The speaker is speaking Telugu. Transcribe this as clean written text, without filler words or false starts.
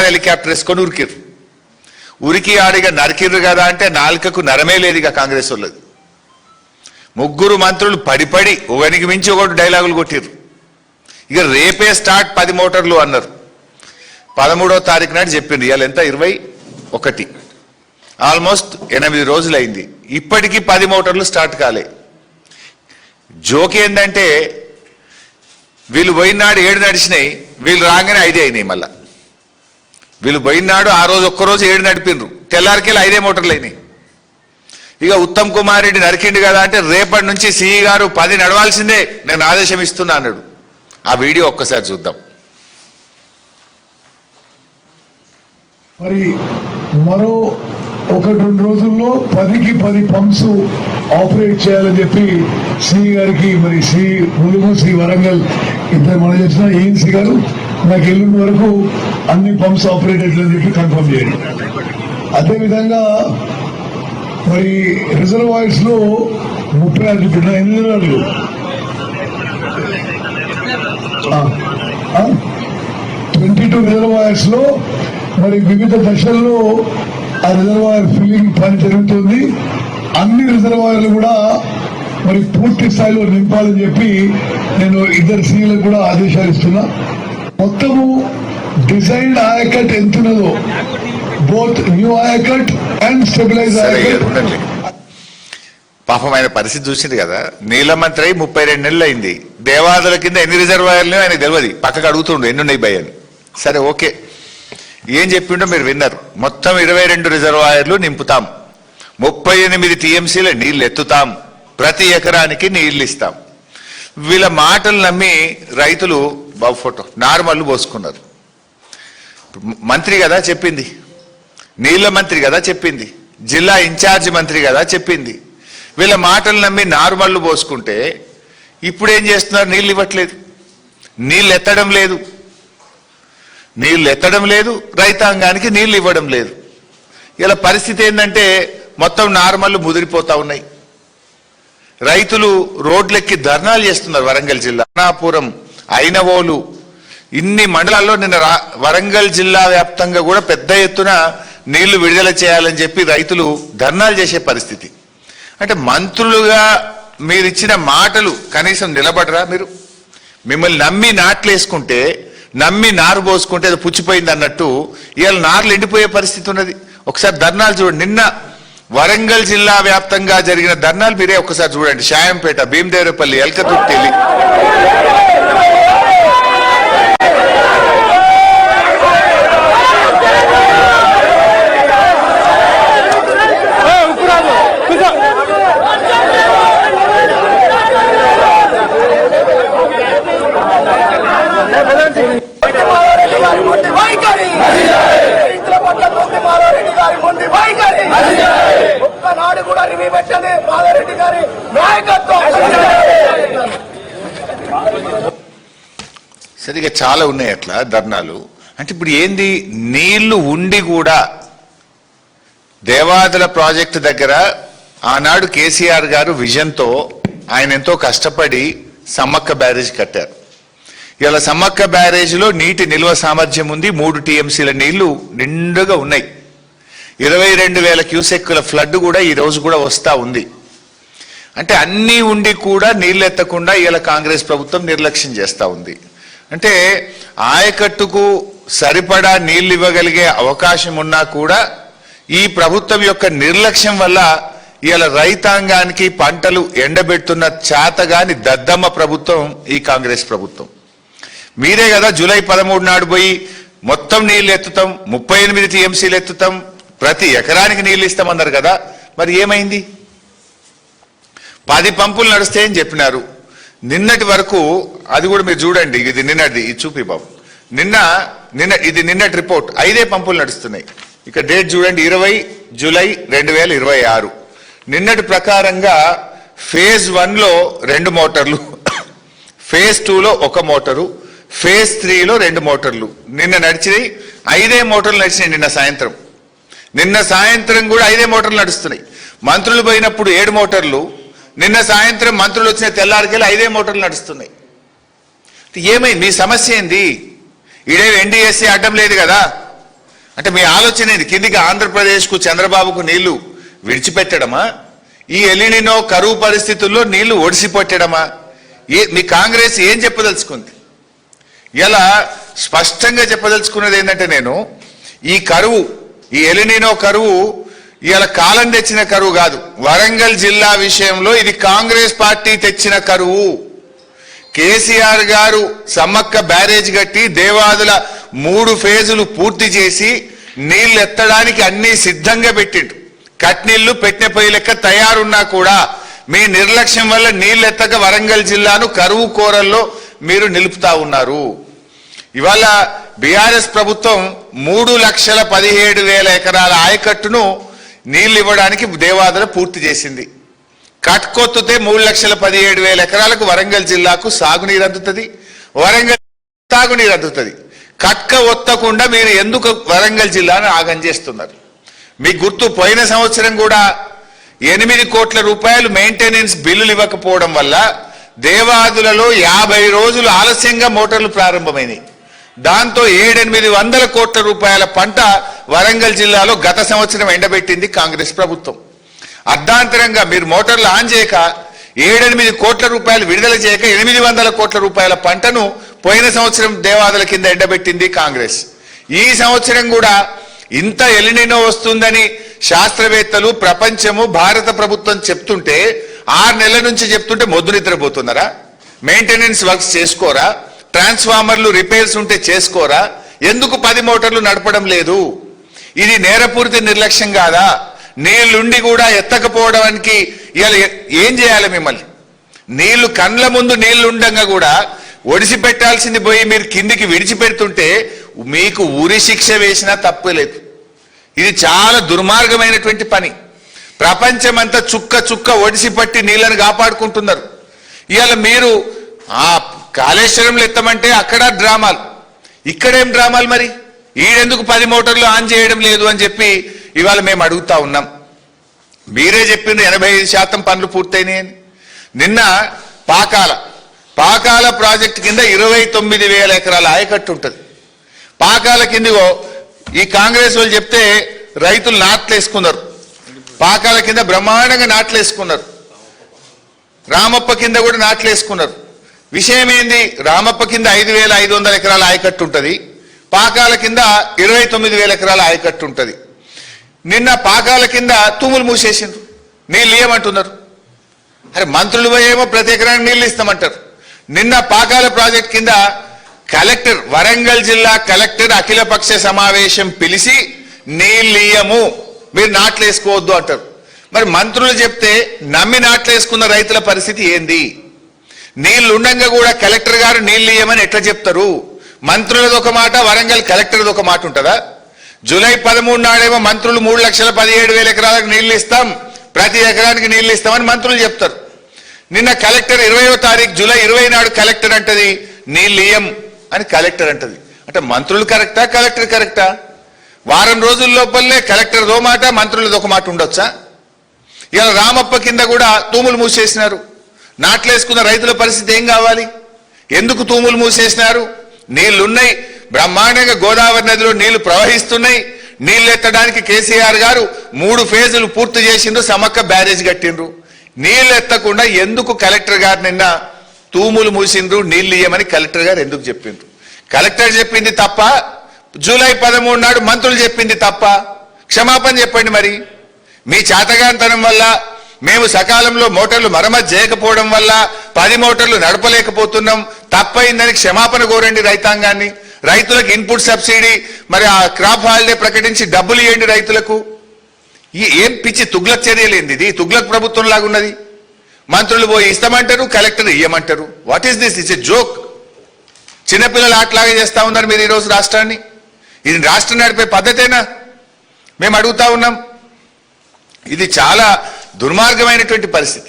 హెలికాప్టర్ వేసుకొని ఉరికిర్రు. ఉరికి ఆడిగా నరికిర్రు కదా అంటే నాలుకకు నరమే లేదు ఇక కాంగ్రెస్ వాళ్ళది. ముగ్గురు మంత్రులు పడిపడి ఒకనికి మించి ఒకటి డైలాగులు కొట్టిర్రు. ఇక రేపే స్టార్ట్ 10 మోటార్లు అన్నారు. 13వ తారీఖు నాడు చెప్పిండ్రు. ఇవాళ ఎంత 21, ఆల్మోస్ట్ 8 రోజులు అయింది. ఇప్పటికీ 10 మోటార్లు స్టార్ట్ కాలే. జోక్ ఏంటంటే వీళ్ళు పోయినాడు 7 నడిచినాయి, వీళ్ళు రాగానే 5 అయినాయి. మళ్ళా వీళ్ళు పోయినాడు ఆ రోజు ఒక్కరోజు 7 నడిపిండ్రు, తెల్లారికెళ్ళి 5 మోటార్లు అయినాయి. ఇక ఉత్తమ్ కుమార్ రెడ్డి నరికిండు కదా అంటే రేపటి నుంచి సిఈ గారు 10 నడవాల్సిందే నేను ఆదేశం ఇస్తున్నా అన్నాడు. ఆ వీడియో ఒక్కసారి చూద్దాం. మరి మరో 1-2 రోజుల్లో 10కి 10 పంప్స్ ఆపరేట్ చేయాలని చెప్పి సిఈ గారికి మరి ములుగు శ్రీ వరంగల్ ఇద్దరు మనం చేసిన ఏఎన్సీ గారు నాకు ఎల్లుండి వరకు అన్ని పంప్స్ ఆపరేట్ అవుతుందని చెప్పి కన్ఫర్మ్ చేయండి. అదేవిధంగా మరి రిజర్వాయర్స్ లో 36 చెప్పిన 8 రిజర్వాయర్లు 22 రిజర్వాయర్స్ లో మరి వివిధ దశల్లో ఆ రిజర్వాయర్ ఫిల్లింగ్ పని జరుగుతుంది. అన్ని రిజర్వాయర్లు కూడా మరి పూర్తి స్థాయిలో నింపాలని చెప్పి నేను ఇద్దరు సీఎలకు కూడా ఆదేశాలు ఇస్తున్నా. మొత్తము డిజైన్డ్ ఆయకట్ ఎంత ఉన్నదో both new ayacut and stabilise ayacut. పాపం ఆయన పరిస్థితి చూసింది కదా. నీళ్ళ మంత్రి 32 నెలలు అయింది. దేవాదుల కింద ఎన్ని రిజర్వాయర్లు ఆయనకు తెలియదు. పక్కకు అడుగుతుండు ఎన్ని ఉన్నాయి భయ అని. సరే ఓకే, ఏం చెప్పిండో మీరు విన్నారు. మొత్తం 22 రిజర్వాయర్లు నింపుతాం, 38 టీఎంసీల నీళ్లు ఎత్తుతాం, ప్రతి ఎకరానికి నీళ్లు ఇస్తాం. వీళ్ళ మాటలు నమ్మి రైతులు బాబు ఫోటో నార్మల్లు పోసుకున్నారు. మంత్రి కదా చెప్పింది, నీళ్ల మంత్రి కదా చెప్పింది, జిల్లా ఇన్ఛార్జి మంత్రి కదా చెప్పింది. వీళ్ళ మాటలు నమ్మి నార్మల్లు పోసుకుంటే ఇప్పుడు ఏం చేస్తున్నారు? నీళ్ళు ఇవ్వట్లేదు, నీళ్ళు ఎత్తడం లేదు, నీళ్లు ఎత్తడం లేదు, రైతాంగానికి నీళ్లు ఇవ్వడం లేదు. ఇలా పరిస్థితి ఏంటంటే మొత్తం నార్మల్ ముదిరిపోతా ఉన్నాయి. రైతులు రోడ్లెక్కి ధర్నాలు చేస్తున్నారు. వరంగల్ జిల్లా అనాపురం, ఐనవోలు ఇన్ని మండలాల్లో నిన్న వరంగల్ జిల్లా వ్యాప్తంగా కూడా పెద్ద ఎత్తున నీళ్లు విడుదల చేయాలని చెప్పి రైతులు ధర్నాలు చేసే పరిస్థితి. అంటే మంత్రులుగా మీరు ఇచ్చిన మాటలు కనీసం నిలబడరా? మీరు మిమ్మల్ని నమ్మి నాట్లేసుకుంటే, నమ్మి నారు పోసుకుంటే అది పుచ్చిపోయింది అన్నట్టు ఇవాళ నార్లు ఎండిపోయే పరిస్థితి ఉన్నది. ఒకసారి ధర్నాలు చూడండి. నిన్న వరంగల్ జిల్లా వ్యాప్తంగా జరిగిన ధర్నాలు మీరే ఒకసారి చూడండి. షాయంపేట, భీమదేవరపల్లి, ఎల్కతుర్తి, సరిగా చాలా ఉన్నాయి అట్లా ధర్నాలు. అంటే ఇప్పుడు ఏంది, నీళ్లు ఉండి కూడా దేవాదుల ప్రాజెక్టు దగ్గర ఆనాడు కేసీఆర్ గారు విజన్తో ఆయన ఎంతో కష్టపడి సమ్మక్క బ్యారేజ్ కట్టారు. ఇలా సమ్మక్క బ్యారేజ్లో నీటి నిల్వ సామర్థ్యం ఉంది, 3 టీఎంసీల నీళ్లు నిండుగా ఉన్నాయి. 22,000 క్యూసెక్కుల ఫ్లడ్ కూడా ఈ రోజు కూడా వస్తా ఉంది. అంటే అన్నీ ఉండి కూడా నీళ్ళు ఎత్తకుండా ఇలా కాంగ్రెస్ ప్రభుత్వం నిర్లక్ష్యం చేస్తూ ఉంది. అంటే ఆయకట్టుకు సరిపడా నీళ్ళు ఇవ్వగలిగే అవకాశం ఉన్నా కూడా ఈ ప్రభుత్వం యొక్క నిర్లక్ష్యం వల్ల ఇలా రైతాంగానికి పంటలు ఎండబెడుతున్న చేతగాని దద్దమ్మ ప్రభుత్వం ఈ కాంగ్రెస్ ప్రభుత్వం. మీరే కదా జూలై 13 నాడు పోయి మొత్తం నీళ్లు ఎత్తుతాం, 38 టీఎంసీలు ఎత్తుతాం, ప్రతి ఎకరానికి నీళ్లు ఇస్తామన్నారు కదా. మరి ఏమైంది? 10 పంపులు నడుస్తాయని చెప్పినారు. నిన్నటి వరకు అది కూడా మీరు చూడండి. ఇది నిన్నటిది, ఇది చూపి బాబు. ఇది నిన్నటి రిపోర్ట్. 5 పంపులు నడుస్తున్నాయి. ఇక డేట్ చూడండి, 20 జూలై 2026. నిన్నటి ప్రకారంగా ఫేజ్ 1లో 2 మోటార్లు, ఫేజ్ 2లో 1 మోటారు, ఫేజ్ 3లో 2 మోటార్లు నిన్న నడిచినాయి. 5 మోటార్లు నడిచినాయి నిన్న సాయంత్రం కూడా 5 మోటార్లు నడుస్తున్నాయి. మంత్రులు పోయినప్పుడు 7 మోటార్లు, నిన్న సాయంత్రం మంత్రులు వచ్చిన తెల్లారికెళ్ళి 5 మోటార్లు నడుస్తున్నాయి. ఏమైంది? మీ సమస్య ఏంది? ఇడే ఎన్డీఎస్సీ అడ్డం లేదు కదా, అంటే మీ ఆలోచన ఏంది? కిందికి ఆంధ్రప్రదేశ్కు చంద్రబాబుకు నీళ్లు విడిచిపెట్టడమా? ఈ ఎలినినో కరువు పరిస్థితుల్లో నీళ్లు ఒడిసిపెట్టడమా? మీ కాంగ్రెస్ ఏం చెప్పదలుచుకుంది? ఇలా స్పష్టంగా చెప్పదలుచుకున్నది ఏంటంటే, నేను ఈ కరువు, ఈ ఎలినినో కరువు ఇలా కాలం తెచ్చిన కరువు కాదు. వరంగల్ జిల్లా విషయంలో ఇది కాంగ్రెస్ పార్టీ తెచ్చిన కరువు. కేసీఆర్ గారు సమ్మక్క బ్యారేజ్ కట్టి దేవాదుల 3 ఫేజులు పూర్తి చేసి నీళ్లు ఎత్తడానికి అన్ని సిద్ధంగా పెట్టిండు. కట్నీళ్లు పెట్టిన పొయ్యి లెక్క తయారున్నా కూడా మీ నిర్లక్ష్యం వల్ల నీళ్లు ఎత్తక వరంగల్ జిల్లాను కరువు కోరల్లో మీరు నిలుపుతా ఉన్నారు. ఇవాళ బీఆర్ఎస్ ప్రభుత్వం 3,17,000 ఎకరాల ఆయకట్టును నీళ్లు ఇవ్వడానికి దేవాదుల పూర్తి చేసింది. కట్కొత్తుతే 3,17,000 ఎకరాలకు వరంగల్ జిల్లాకు సాగునీరు అందుతుంది, వరంగల్ తాగునీరు అందుతుంది. కట్క ఒత్తకుండా మీరు ఎందుకు వరంగల్ జిల్లాను ఆగం చేస్తున్నారు? మీకు గుర్తు, పోయిన సంవత్సరం కూడా 8 కోట్ల రూపాయలు మెయింటెనెన్స్ బిల్లులు ఇవ్వకపోవడం వల్ల దేవాదులలో 50 రోజులు ఆలస్యంగా మోటార్లు ప్రారంభమైనాయి. దాంతో 700-800 కోట్ల రూపాయల పంట వరంగల్ జిల్లాలో గత సంవత్సరం ఎండబెట్టింది కాంగ్రెస్ ప్రభుత్వం. అర్ధాంతరంగా మీరు మోటార్లు ఆన్ చేయక 7-8 కోట్ల రూపాయలు విడుదల చేయక 800 కోట్ల రూపాయల పంటను పోయిన సంవత్సరం దేవాదుల కింద ఎండబెట్టింది కాంగ్రెస్. ఈ సంవత్సరం కూడా ఇంత ఎలినినో వస్తుందని శాస్త్రవేత్తలు, ప్రపంచము, భారత ప్రభుత్వం చెప్తుంటే 6 నెలల నుంచి చెప్తుంటే మొద్దు నిద్రపోతున్నారా? మెయింటెనెన్స్ వర్క్స్ చేసుకోరా? ట్రాన్స్ఫార్మర్లు రిపేర్స్ ఉంటే చేసుకోరా? ఎందుకు 10 మోటార్లు నడపడం లేదు? ఇది నేరపూరిత నిర్లక్ష్యం కాదా? నీళ్లుండి కూడా ఎత్తకపోవడానికి ఇవాళ ఏం చేయాలి? మిమ్మల్ని నీళ్లు కండ్ల ముందు నీళ్లు ఉండగా కూడా ఒడిసి పెట్టాల్సింది పోయి మీరు కిందికి విడిచిపెడుతుంటే మీకు ఉరి శిక్ష వేసినా తప్పలేదు. ఇది చాలా దుర్మార్గమైనటువంటి పని. ప్రపంచమంతా చుక్క చుక్క ఒడిసి పట్టి నీళ్లను కాపాడుకుంటున్నారు. ఇవాళ మీరు ఆ కాళేశ్వరంలో ఎత్తమంటే అక్కడ డ్రామాలు, ఇక్కడేం డ్రామాలు? మరి ఈడెందుకు 10 మోటార్లు ఆన్ చేయడం లేదు అని చెప్పి ఇవాళ మేము అడుగుతా ఉన్నాం. మీరే చెప్పిండ్రు 85% పనులు పూర్తయినాయని. నిన్న పాకాల ప్రాజెక్టు కింద 29,000 ఎకరాల ఆయకట్టు ఉంటుంది. పాకాల కిందిగో ఈ కాంగ్రెస్ వాళ్ళు చెప్తే రైతులు నాట్లేసుకున్నారు. పాకాల కింద బ్రహ్మాండంగా నాట్లేసుకున్నారు. రామప్ప కింద కూడా నాట్లేసుకున్నారు. విషయం ఏంది? రామప్ప కింద 5,500 ఎకరాల ఆయకట్టు ఉంటుంది, పాకాల కింద 29,000 ఎకరాల ఆయకట్టు ఉంటుంది. నిన్న పాకాల కింద తూములు మూసేసిండ్రు, నీళ్ళు ఇయ్యమంటున్నారు. అరే మంత్రులు ఏమో ప్రతి ఎకరానికి నీళ్ళు ఇస్తామంటారు. నిన్న పాకాల ప్రాజెక్ట్ కింద కలెక్టర్, వరంగల్ జిల్లా కలెక్టర్ అఖిలపక్ష సమావేశం పిలిచి నీళ్ళు ఇయ్యము, మీరు నాట్లేసుకోవద్దు అంటారు. మరి మంత్రులు చెప్తే నమ్మి నాట్లేసుకున్న రైతుల పరిస్థితి ఏంది? నీళ్లు ఉండంగా కూడా కలెక్టర్ గారు నీళ్ళు ఇయ్యమని ఎట్లా చెప్తారు? మంత్రులది ఒక మాట, వరంగల్ కలెక్టర్ది ఒక మాట ఉంటుందా? జూలై 13 నాడేమో మంత్రులు 3,17,000 ఎకరాలకు నీళ్లు ఇస్తాం, ప్రతి ఎకరానికి నీళ్లు ఇస్తామని మంత్రులు చెప్తారు. నిన్న కలెక్టర్ 20వ తారీఖు జూలై 20 నాడు కలెక్టర్ అంటది నీళ్ళు ఇయ్యం అని కలెక్టర్ అంటది. అంటే మంత్రులు కరెక్టా, కలెక్టర్ కరెక్టా? వారం రోజుల లోపలనే కలెక్టర్ దో మాట, మంత్రులది ఒక మాట ఉండొచ్చా? ఇలా రామప్ప కింద కూడా తూములు మూసేసినారు. నాట్లేసుకున్న రైతుల పరిస్థితి ఏం కావాలి? ఎందుకు తూములు మూసేసినారు? నీళ్లున్నాయి, బ్రహ్మాండంగా గోదావరి నదిలో నీళ్లు ప్రవహిస్తున్నాయి. నీళ్లు ఎత్తడానికి కేసీఆర్ గారు 3 ఫేజులు పూర్తి చేసిండ్రు, సమ్మక్క బ్యారేజ్ కట్టిండ్రు. నీళ్లు ఎత్తకుండా ఎందుకు కలెక్టర్ గారు నిన్న తూములు మూసిండ్రు, నీళ్లు ఇయ్యమని కలెక్టర్ గారు ఎందుకు చెప్పిండ్రు? కలెక్టర్ చెప్పింది తప్ప, జూలై 13 నాడు మంత్రులు చెప్పింది తప్ప? క్షమాపణ చెప్పండి. మరి మీ చేతగాంతనం వల్ల, మేము సకాలంలో మోటార్లు మరమ్మతు చేయకపోవడం వల్ల 10 మోటార్లు నడపలేకపోతున్నాం, తప్పైందని క్షమాపణ కోరండి రైతాంగాన్ని. రైతులకు ఇన్పుట్ సబ్సిడీ, మరి ఆ క్రాప్ హాలిడే ప్రకటించి డబ్బులు ఇవ్వండి రైతులకు. ఏం పిచ్చి తుగ్లక్ చర్యలేంది? ఇది తుగ్లక్ ప్రభుత్వం లాగా ఉన్నది. మంత్రులు పోయి ఇస్తామంటారు, కలెక్టర్ ఇయ్యమంటారు. What is this? It's a joke. చిన్నపిల్లలు ఆటలాగా చేస్తా ఉన్నారు మీరు ఈరోజు రాష్ట్రాన్ని. ఇది రాష్ట్రం నడిపే పద్ధతేనా? మేము అడుగుతా ఉన్నాం. ఇది చాలా దుర్మార్గమైనటువంటి పరిస్థితి.